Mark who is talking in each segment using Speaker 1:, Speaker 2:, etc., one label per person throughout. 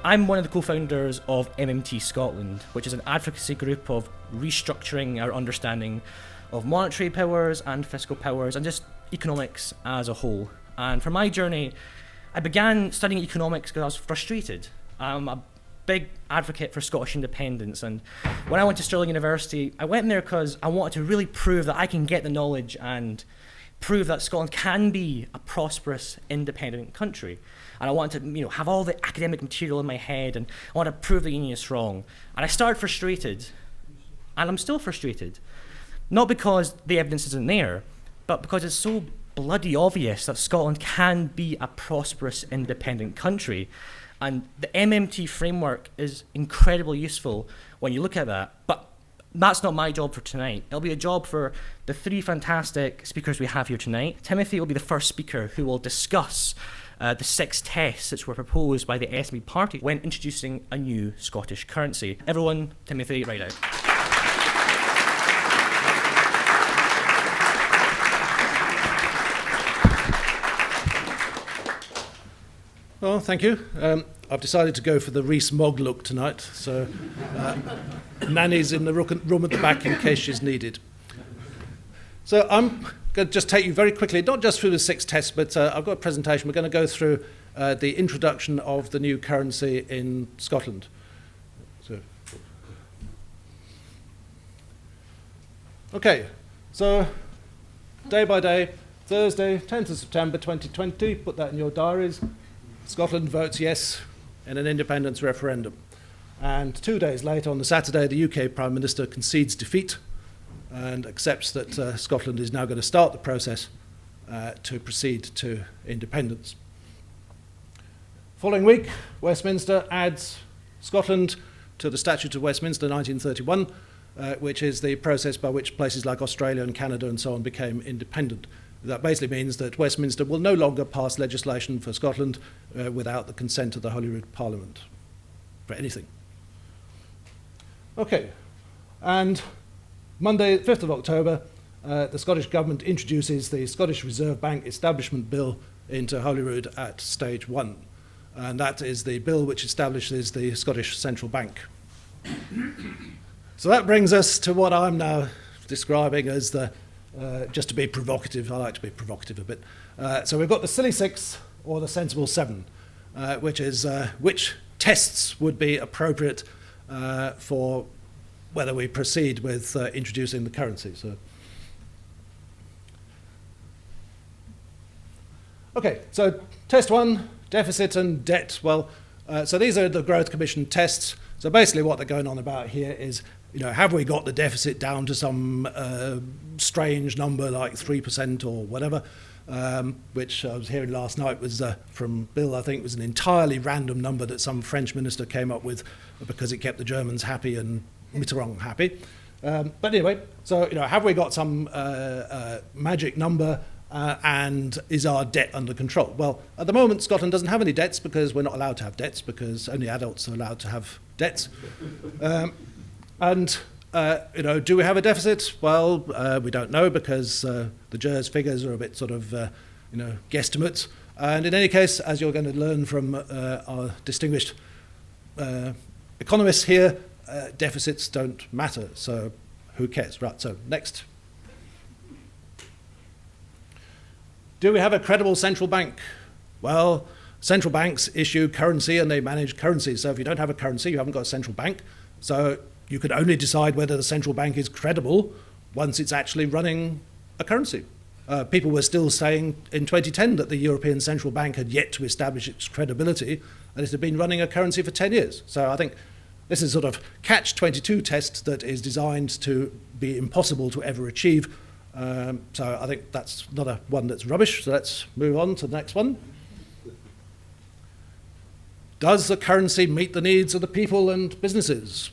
Speaker 1: I'm one of the co-founders of MMT Scotland, which is an advocacy group of restructuring our understanding of monetary powers and fiscal powers and just economics as a whole. And for my journey, I began studying economics because I was frustrated. I'm a big advocate for Scottish independence, and when I went to Stirling University, I went there because I wanted to really prove that I can get the knowledge and prove that Scotland can be a prosperous, independent country. And I wanted to, have all the academic material in my head, and I wanted to prove the unionists wrong. And I started frustrated, and I'm still frustrated. Not because the evidence isn't there, but because it's so bloody obvious that Scotland can be a prosperous, independent country. And the MMT framework is incredibly useful when you look at that. But that's not my job for tonight. It'll be a job for the three fantastic speakers we have here tonight. Timothy will be the first speaker who will discuss the 6 tests which were proposed by the SNP party when introducing a new Scottish currency. Everyone, Timothy, Rideout.
Speaker 2: Well, thank you. I've decided to go for the Rees-Mogg look tonight, so Nanny's in the room at the back in case she's needed. So I'm going to just take you very quickly, not just through the 6 tests, but I've got a presentation. We're going to go through the introduction of the new currency in Scotland. Okay, so day by day, Thursday, 10th of September 2020, put that in your diaries. Scotland votes yes in an independence referendum. And 2 days later, on the Saturday, the UK Prime Minister concedes defeat and accepts that Scotland is now going to start the process to proceed to independence. Following week, Westminster adds Scotland to the Statute of Westminster 1931, which is the process by which places like Australia and Canada and so on became independent. That basically means that Westminster will no longer pass legislation for Scotland without the consent of the Holyrood Parliament for anything. Okay, and Monday, 5th of October, the Scottish Government introduces the Scottish Reserve Bank Establishment Bill into Holyrood at stage 1. And that is the bill which establishes the Scottish Central Bank. So that brings us to what I'm now describing as the just to be provocative. I like to be provocative a bit. So we've got the silly 6 or the sensible 7, which is which tests would be appropriate for whether we proceed with introducing the currency. So, okay, so test 1, deficit and debt. Well, so these are the Growth Commission tests. So basically what they're going on about here is, have we got the deficit down to some strange number like 3% or whatever, which I was hearing last night was from Bill, I think was an entirely random number that some French minister came up with because it kept the Germans happy and Mitterrand happy. But anyway, so have we got some magic number and is our debt under control? Well, at the moment Scotland doesn't have any debts because we're not allowed to have debts because only adults are allowed to have debts. And do we have a deficit? Well, we don't know because the JERS figures are a bit sort of, guesstimates. And in any case, as you're going to learn from our distinguished economists here, deficits don't matter. So who cares? Right, so next. Do we have a credible central bank? Well, central banks issue currency and they manage currency. So if you don't have a currency, you haven't got a central bank. So you could only decide whether the central bank is credible once it's actually running a currency. People were still saying in 2010 that the European Central Bank had yet to establish its credibility and it had been running a currency for 10 years. So I think this is sort of catch-22 test that is designed to be impossible to ever achieve. So I think that's not a one that's rubbish. So let's move on to the next one. Does the currency meet the needs of the people and businesses?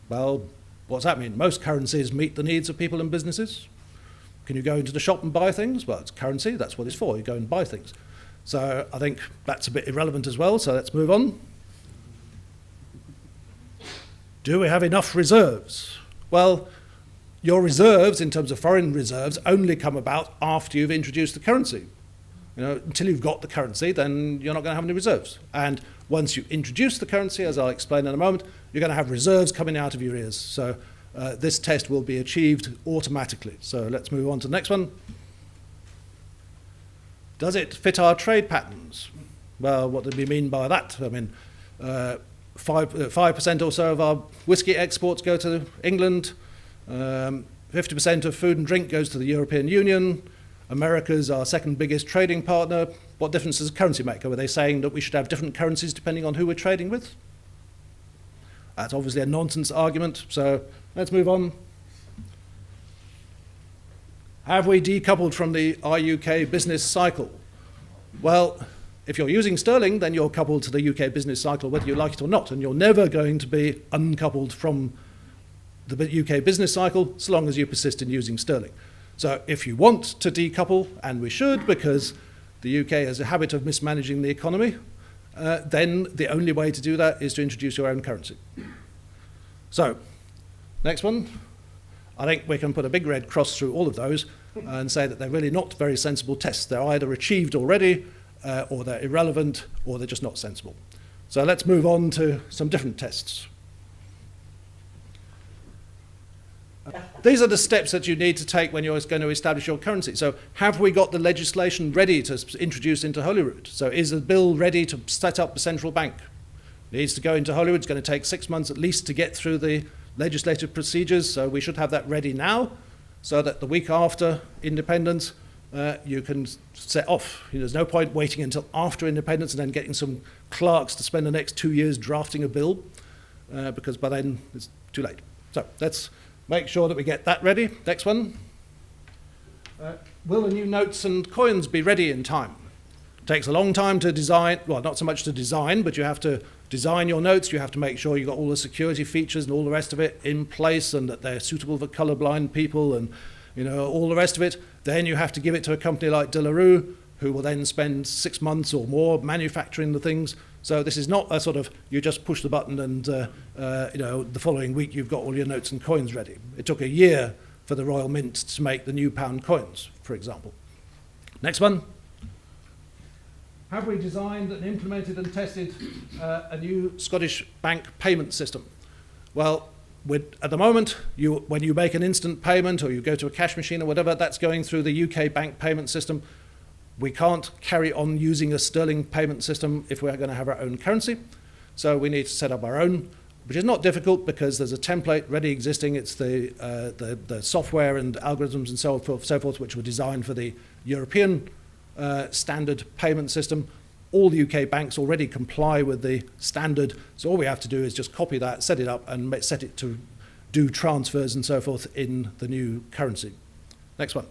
Speaker 2: Well, what's that mean? Most currencies meet the needs of people and businesses. Can you go into the shop and buy things? Well, it's currency, that's what it's for, you go and buy things. So I think that's a bit irrelevant as well, so let's move on. Do we have enough reserves? Well, your reserves, in terms of foreign reserves, only come about after you've introduced the currency. Until you've got the currency, then you're not going to have any reserves. And once you introduce the currency, as I'll explain in a moment, you're going to have reserves coming out of your ears. So this test will be achieved automatically. So let's move on to the next one. Does it fit our trade patterns? Well, what do we mean by that? I mean, 5% or so of our whisky exports go to England. 50% of food and drink goes to the European Union. America's our second biggest trading partner. What difference does currency make? Are they saying that we should have different currencies depending on who we're trading with? That's obviously a nonsense argument, so let's move on. Have we decoupled from the UK business cycle? Well, if you're using sterling, then you're coupled to the UK business cycle whether you like it or not, and you're never going to be uncoupled from the UK business cycle so long as you persist in using sterling. So if you want to decouple, and we should because the UK has a habit of mismanaging the economy, then the only way to do that is to introduce your own currency. So, next one. I think we can put a big red cross through all of those and say that they're really not very sensible tests. They're either achieved already, or they're irrelevant, or they're just not sensible. So let's move on to some different tests. These are the steps that you need to take when you're going to establish your currency. So have we got the legislation ready to introduce into Holyrood? So is the bill ready to set up the central bank? It needs to go into Holyrood. It's going to take 6 months at least to get through the legislative procedures. So we should have that ready now so that the week after independence, you can set off. There's no point waiting until after independence and then getting some clerks to spend the next 2 years drafting a bill, because by then it's too late. So let's make sure that we get that ready. Next one. Will the new notes and coins be ready in time? It takes a long time to design, well, not so much to design, but you have to design your notes. You have to make sure you've got all the security features and all the rest of it in place and that they're suitable for colourblind people and all the rest of it. Then you have to give it to a company like De La Rue, who will then spend 6 months or more manufacturing the things. So this is not a sort of, you just push the button and the following week you've got all your notes and coins ready. It took a year for the Royal Mint to make the new pound coins, for example. Next one. Have we designed and implemented and tested a new Scottish bank payment system? Well, at the moment, when you make an instant payment or you go to a cash machine or whatever, that's going through the UK bank payment system. We can't carry on using a sterling payment system if we're going to have our own currency. So we need to set up our own, which is not difficult because there's a template ready existing. It's the software and algorithms and so forth which were designed for the European standard payment system. All the UK banks already comply with the standard, so all we have to do is just copy that, set it up, and set it to do transfers and so forth in the new currency. Next one.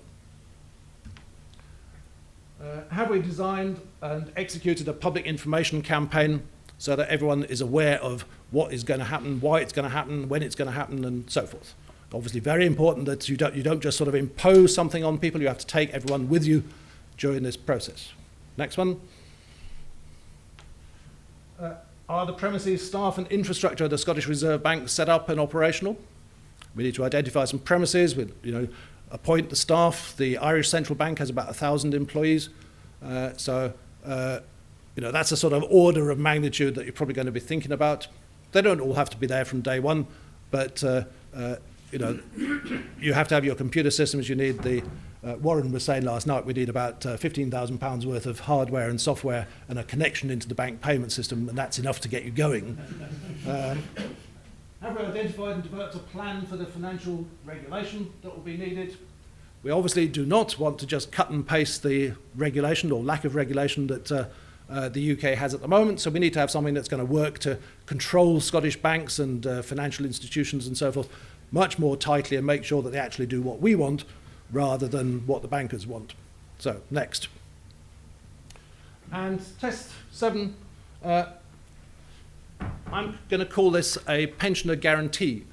Speaker 2: Have we designed and executed a public information campaign so that everyone is aware of what is going to happen, why it's going to happen, when it's going to happen, and so forth? Obviously very important that you don't just sort of impose something on people. You have to take everyone with you during this process. Next one. Are the premises, staff and infrastructure of the Scottish Reserve Bank set up and operational? We need to identify some premises, appoint the staff. The Irish Central Bank has about 1,000 employees. That's a sort of order of magnitude that you're probably going to be thinking about. They don't all have to be there from day one, but you have to have your computer systems. You need Warren was saying last night we need about £15,000 worth of hardware and software and a connection into the bank payment system, and that's enough to get you going. Have we identified and developed a plan for the financial regulation that will be needed? We obviously do not want to just cut and paste the regulation or lack of regulation that the UK has at the moment, so we need to have something that's going to work to control Scottish banks and financial institutions and so forth much more tightly and make sure that they actually do what we want rather than what the bankers want. So, next. And test 7, I'm going to call this a pensioner guarantee.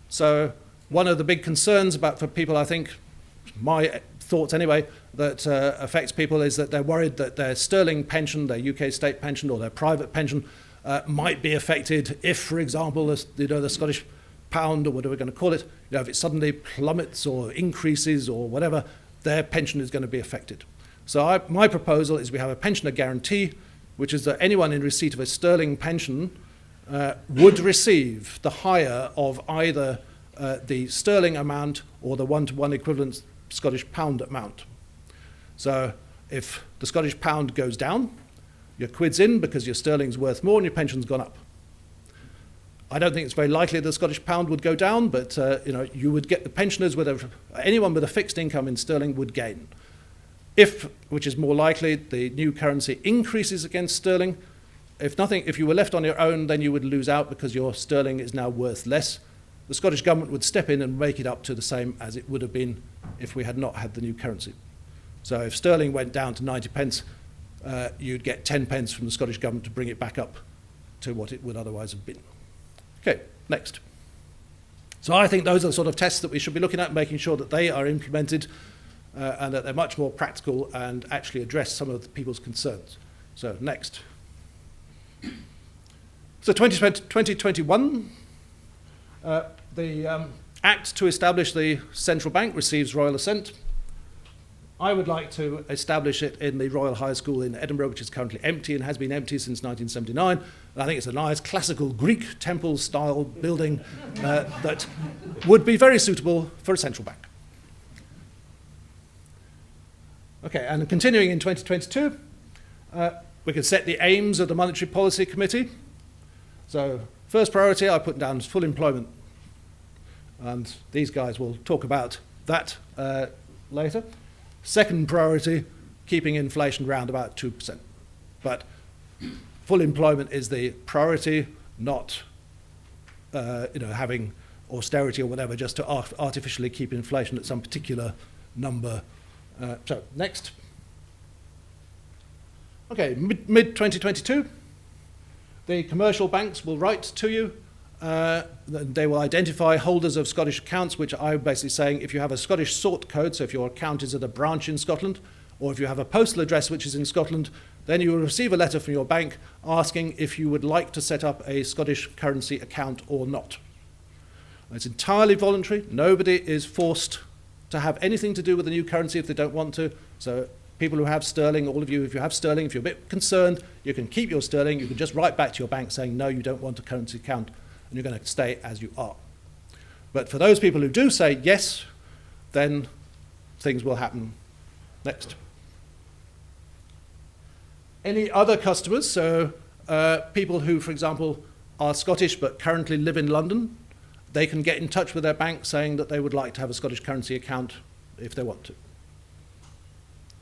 Speaker 2: So one of the big concerns for people, I think, my thoughts anyway, that affects people is that they're worried that their sterling pension, their UK state pension or their private pension might be affected if, for example, the Scottish pound or whatever we're going to call it, if it suddenly plummets or increases or whatever, their pension is going to be affected. So my proposal is we have a pensioner guarantee which is that anyone in receipt of a sterling pension would receive the higher of either the sterling amount or the one-to-one equivalent Scottish pound amount. So if the Scottish pound goes down, your quid's in because your sterling's worth more and your pension's gone up. I don't think it's very likely the Scottish pound would go down, but you would get the pensioners anyone with a fixed income in sterling would gain. If, which is more likely, the new currency increases against sterling, if you were left on your own, then you would lose out because your sterling is now worth less. The Scottish government would step in and make it up to the same as it would have been if we had not had the new currency. So if sterling went down to 90 pence, you'd get 10 pence from the Scottish government to bring it back up to what it would otherwise have been. Okay, next. So I think those are the sort of tests that we should be looking at, making sure that they are implemented and that they're much more practical and actually address some of the people's concerns. So next. So 2021, the Act to establish the central bank receives royal assent. I would like to establish it in the Royal High School in Edinburgh, which is currently empty and has been empty since 1979. And I think it's a nice classical Greek temple-style building that would be very suitable for a central bank. Okay, and continuing in 2022, we can set the aims of the Monetary Policy Committee. So first priority I put down is full employment. And these guys will talk about that later. Second priority, keeping inflation round about 2%. But full employment is the priority, not having austerity or whatever, just to artificially keep inflation at some particular number. So next. Okay, mid-2022, the commercial banks will write to you. They will identify holders of Scottish accounts, which I'm basically saying if you have a Scottish sort code, so if your account is at a branch in Scotland, or if you have a postal address which is in Scotland, then you will receive a letter from your bank asking if you would like to set up a Scottish currency account or not. It's entirely voluntary. Nobody is forced to have anything to do with the new currency if they don't want to. So people who have sterling, all of you, if you have sterling, if you're a bit concerned, you can keep your sterling. You can just write back to your bank saying, no, you don't want a currency account, and you're going to stay as you are. But for those people who do say yes, then things will happen. Next. Any other customers, so people who, for example, are Scottish but currently live in London, they can get in touch with their bank saying that they would like to have a Scottish currency account if they want to.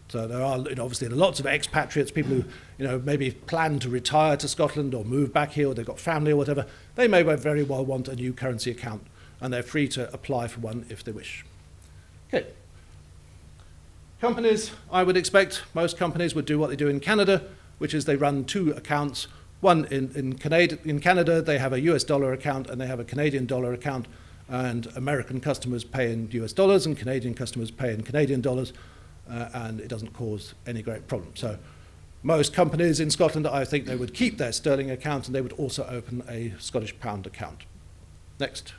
Speaker 2: So there are obviously lots of expatriates, people who maybe plan to retire to Scotland or move back here, or they've got family or whatever. They may very well want a new currency account, and they're free to apply for one if they wish. Okay. Companies, I would expect most companies would do what they do in Canada, which is they run two accounts. One in Canada, they have a US dollar account and they have a Canadian dollar account, and American customers pay in US dollars and Canadian customers pay in Canadian dollars, and it doesn't cause any great problem. So most companies in Scotland, I think they would keep their sterling account and they would also open a Scottish pound account. Next.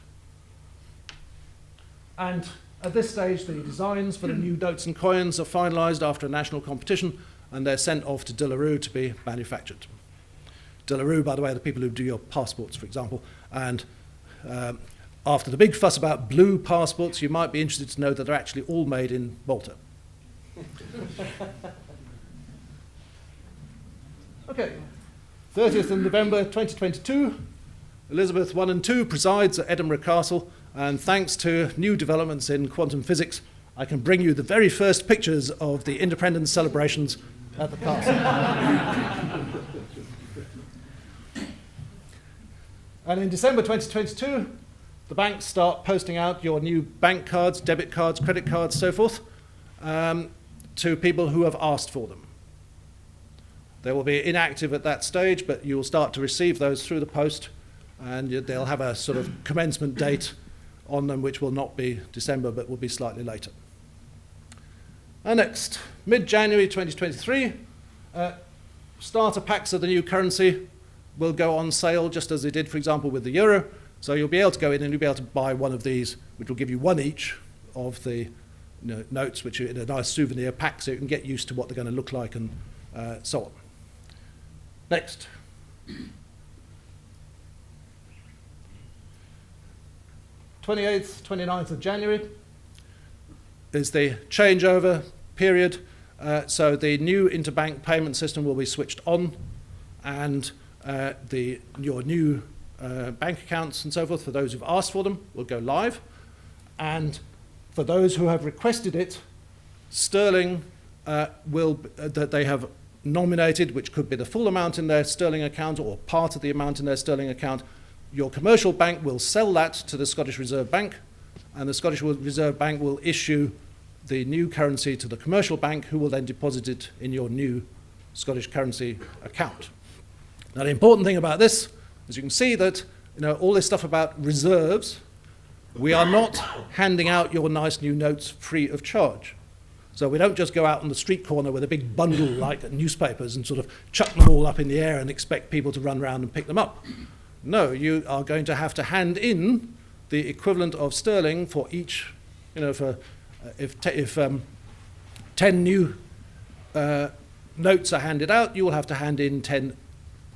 Speaker 2: And at this stage, the designs for the new notes and coins are finalised after a national competition, and they're sent off to De La Rue to be manufactured. De La Rue, by the way, are the people who do your passports, for example. And after the big fuss about blue passports, you might be interested to know that they're actually all made in Malta. Okay, 30th of November 2022, Elizabeth I and II presides at Edinburgh Castle, and thanks to new developments in quantum physics, I can bring you the very first pictures of the independence celebrations at the castle. And in December 2022, the banks start posting out your new bank cards, debit cards, credit cards, so forth, to people who have asked for them. They will be inactive at that stage, but you will start to receive those through the post, and they'll have a sort of commencement date on them, which will not be December, but will be slightly later. And next, mid-January 2023, starter packs of the new currency will go on sale, just as they did, for example, with the euro. So you'll be able to go in and you'll be able to buy one of these, which will give you one each of the notes, which are in a nice souvenir pack, so you can get used to what they're going to look like and so on. Next. 28th, 29th of January is the changeover period. So the new interbank payment system will be switched on, and your new bank accounts and so forth, for those who've asked for them, will go live. And for those who have requested it, sterling that they have nominated, which could be the full amount in their sterling account or part of the amount in their sterling account, your commercial bank will sell that to the Scottish Reserve Bank, and the Scottish Reserve Bank will issue the new currency to the commercial bank, who will then deposit it in your new Scottish currency account. Now, the important thing about this is you can see that all this stuff about reserves, we are not handing out your nice new notes free of charge. So we don't just go out on the street corner with a big bundle like newspapers and sort of chuck them all up in the air and expect people to run around and pick them up. No, you are going to have to hand in the equivalent of sterling for each, if 10 new notes are handed out, you will have to hand in 10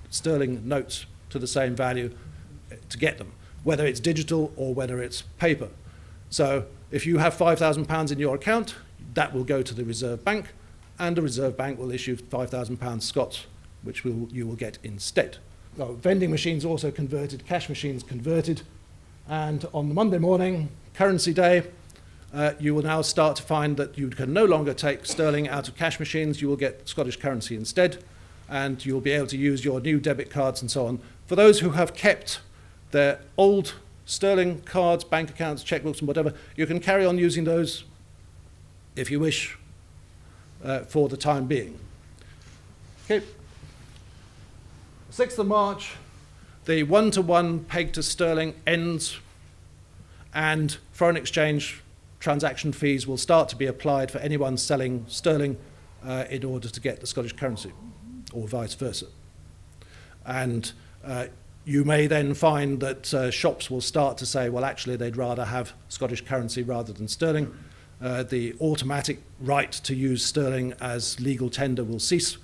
Speaker 2: sterling notes to the same value to get them, whether it's digital or whether it's paper. So if you have £5,000 in your account, that will go to the Reserve Bank, and the Reserve Bank will issue £5,000 Scots, which you will get instead. So vending machines also converted, cash machines converted, and on the Monday morning, currency day, you will now start to find that you can no longer take sterling out of cash machines. You will get Scottish currency instead, and you'll be able to use your new debit cards and so on. For those who have kept their old sterling cards, bank accounts, checkbooks and whatever, you can carry on using those if you wish for the time being. Okay. 6th of March, the one-to-one peg to sterling ends, and foreign exchange transaction fees will start to be applied for anyone selling sterling in order to get the Scottish currency, or vice versa. And you may then find that shops will start to say, well, actually, they'd rather have Scottish currency rather than sterling. The automatic right to use sterling as legal tender will cease.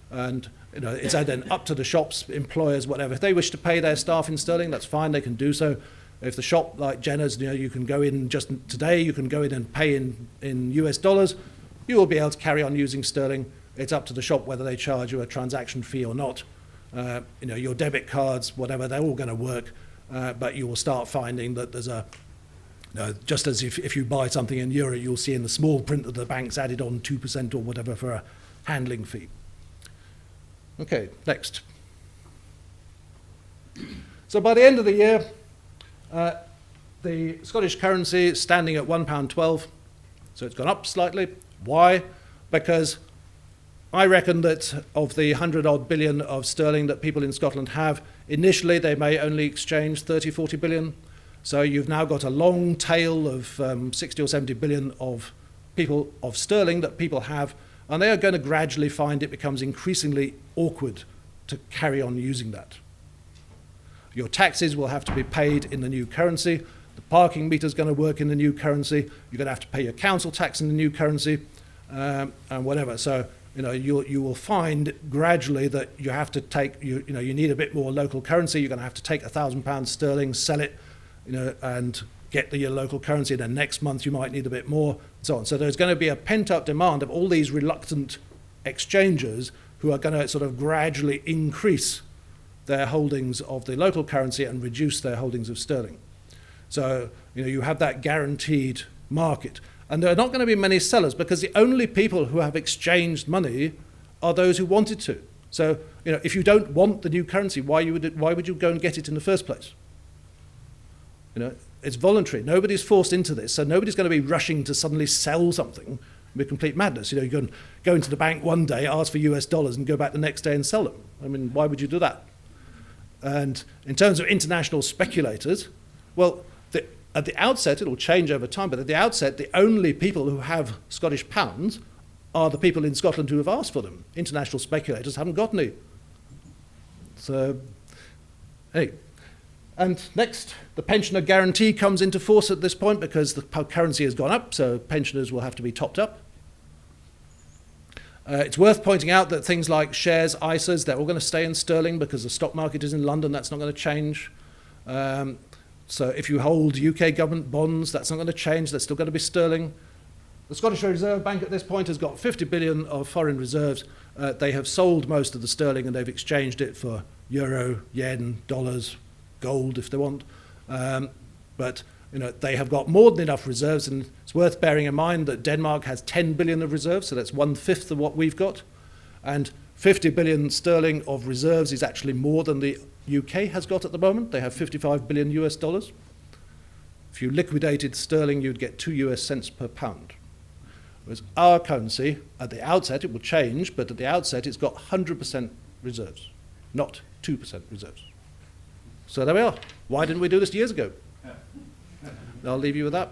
Speaker 2: And it's then up to the shops, employers, whatever. If they wish to pay their staff in sterling, that's fine, they can do so. If the shop, like Jenner's, you can go in just today, you can go in and pay in US dollars, you will be able to carry on using sterling. It's up to the shop whether they charge you a transaction fee or not. Your debit cards, whatever, they're all going to work, but you will start finding that there's just as if you buy something in euro, you'll see in the small print that the bank's added on 2% or whatever for a handling fee. Okay, next. So by the end of the year, the Scottish currency is standing at £1.12, so it's gone up slightly. Why? Because I reckon that of the 100-odd billion of sterling that people in Scotland have, initially they may only exchange 30, 40 billion. So you've now got a long tail of 60 or 70 billion of sterling that people have, and they are going to gradually find it becomes increasingly awkward to carry on using that. Your taxes will have to be paid in the new currency. The parking meter is going to work in the new currency. You're going to have to pay your council tax in the new currency, and whatever. So you will find gradually that you have to take you need a bit more local currency. You're going to have to take £1,000 sterling, sell it, and get your local currency. And then next month you might need a bit more, and so on. So there's going to be a pent-up demand of all these reluctant exchangers who are going to sort of gradually increase their holdings of the local currency and reduce their holdings of sterling. So you have that guaranteed market. And there are not going to be many sellers, because the only people who have exchanged money are those who wanted to. So if you don't want the new currency, why would you go and get it in the first place? It's voluntary. Nobody's forced into this, so nobody's going to be rushing to suddenly sell something. It'd be complete madness. You can go into the bank one day, ask for US dollars, and go back the next day and sell them. I mean, why would you do that? And in terms of international speculators, well, at the outset, it'll change over time, but at the outset, the only people who have Scottish pounds are the people in Scotland who have asked for them. International speculators haven't got any. So, hey. And next, the pensioner guarantee comes into force at this point because the currency has gone up, so pensioners will have to be topped up. It's worth pointing out that things like shares, ISAs, they're all going to stay in sterling because the stock market is in London. That's not going to change. So if you hold UK government bonds, that's not going to change. That's still going to be sterling. The Scottish Reserve Bank at this point has got 50 billion of foreign reserves. They have sold most of the sterling and they've exchanged it for euro, yen, dollars, gold if they want. But they have got more than enough reserves, and it's worth bearing in mind that Denmark has 10 billion of reserves, so that's 1/5 of what we've got. And 50 billion sterling of reserves is actually more than the UK has got at the moment. They have 55 billion US dollars. If you liquidated sterling, you'd get 2 US cents per pound. Whereas our currency, at the outset, it will change, but at the outset, it's got 100% reserves, not 2% reserves. So there we are. Why didn't we do this years ago? I'll leave you with that.